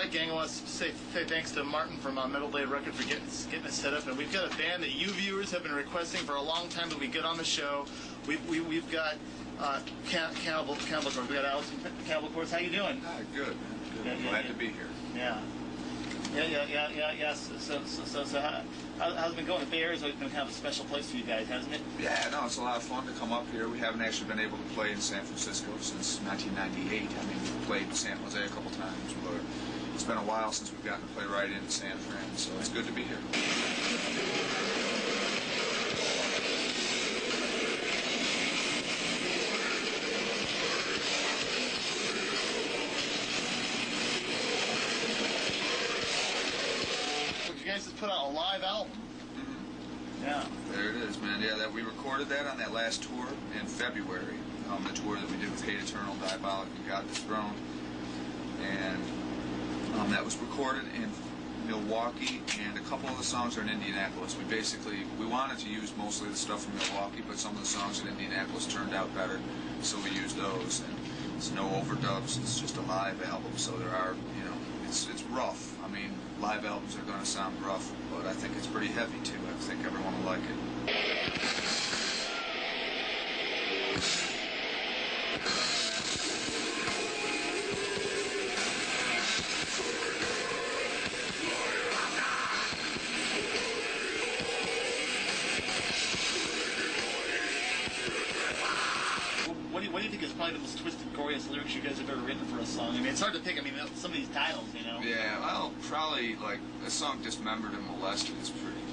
right, gang, I want to say thanks to Martin from Metal Blade Records for getting us set up. And we've got a band that you viewers have been requesting for a long time that we get on the show. We've got Cannibal Corpse. We got Alex from Cannibal Corpse. How you doing? Good, man. Good. Glad to be here. Yeah. So how's it been going? The Bay Area's always been kind of a special place for you guys, hasn't it? Yeah, no, it's a lot of fun to come up here. We haven't actually been able to play in San Francisco since 1998. I mean, we've played San Jose a couple times, but it's been a while since we've gotten to play right into San Fran, so it's good to be here. You guys just put out a live album. Yeah. There it is, man. Yeah, we recorded that on that last tour in February. The tour that we did with Hate Eternal, Diabolic, and God Dethroned. And that was recorded in Milwaukee, and a couple of the songs are in Indianapolis. We wanted to use mostly the stuff from Milwaukee, but some of the songs in Indianapolis turned out better, so we used those. And it's no overdubs, it's just a live album, so there are, it's rough. I mean, live albums are going to sound rough, but I think it's pretty heavy too. I think everyone will like it. What do you think is probably the most twisted, goriest lyrics you guys have ever written for a song? I mean, it's hard to pick. I mean, some of these titles, Yeah, well, probably, like, the song Dismembered and Molested is pretty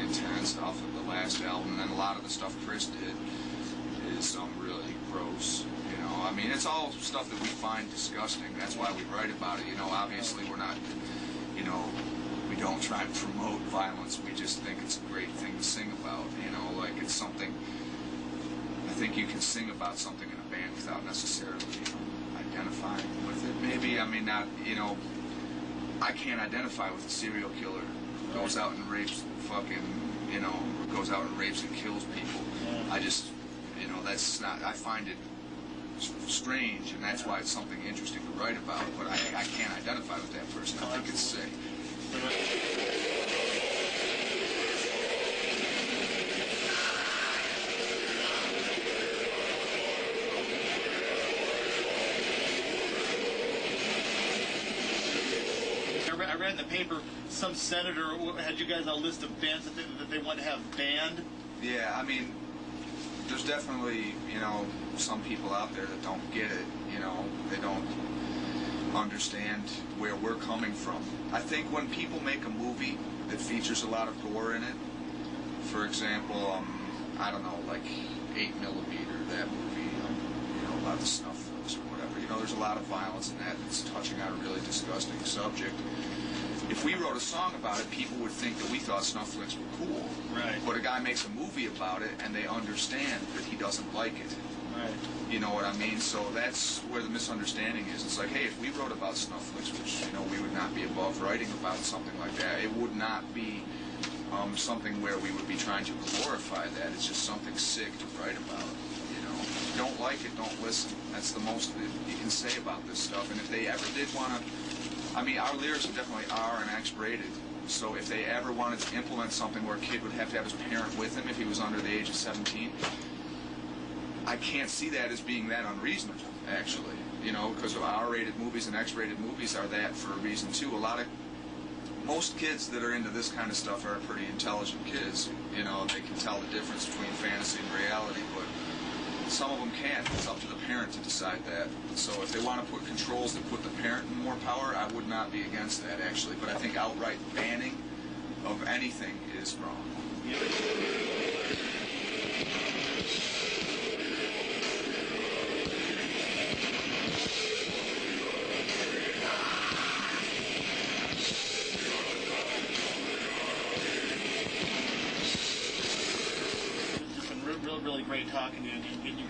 intense off of the last album, and then a lot of the stuff Chris did is really gross, I mean, it's all stuff that we find disgusting. That's why we write about it, Obviously, we're not, we don't try and promote violence. We just think it's a great thing to sing about, like it's something. I think you can sing about something in a band without necessarily identifying with it. Maybe, I mean, not, I can't identify with a serial killer who goes out and rapes goes out and rapes and kills people. Yeah. I just, that's not, I find it strange, and that's why it's something interesting to write about, but I can't identify with that person. I think it's sick. I read in the paper some senator had you guys on a list of bands that they want to have banned. Yeah, I mean, there's definitely, some people out there that don't get it, they don't understand where we're coming from. I think when people make a movie that features a lot of gore in it, for example, I don't know, like 8mm, that movie, about the snuff films or whatever, there's a lot of violence in that that's touching on a really disgusting subject. If we wrote a song about it, people would think that we thought snuff flicks were cool. Right. But a guy makes a movie about it, and they understand that he doesn't like it. Right. You know what I mean? So that's where the misunderstanding is. It's like, hey, if we wrote about snuff flicks, which, we would not be above writing about something like that, it would not be something where we would be trying to glorify that. It's just something sick to write about. If you don't like it, don't listen. That's the most that you can say about this stuff. And if they ever did want to, I mean, our lyrics are definitely R and X rated. So if they ever wanted to implement something where a kid would have to have his parent with him if he was under the age of 17, I can't see that as being that unreasonable, actually. Because R-rated movies and X-rated movies are that for a reason, too. Most kids that are into this kind of stuff are pretty intelligent kids. They can tell the difference between fantasy and reality, but some of them can't. It's up to the parent to decide that. So if they want to put controls that put the parent in more power, I would not be against that, actually. But I think outright banning of anything is wrong. Really great talking to you and getting you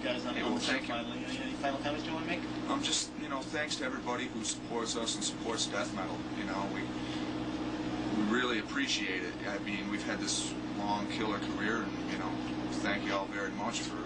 guys on the show finally. Any final comments you want to make? Just, thanks to everybody who supports us and supports death metal. We really appreciate it. I mean, we've had this long killer career, and, thank you all very much for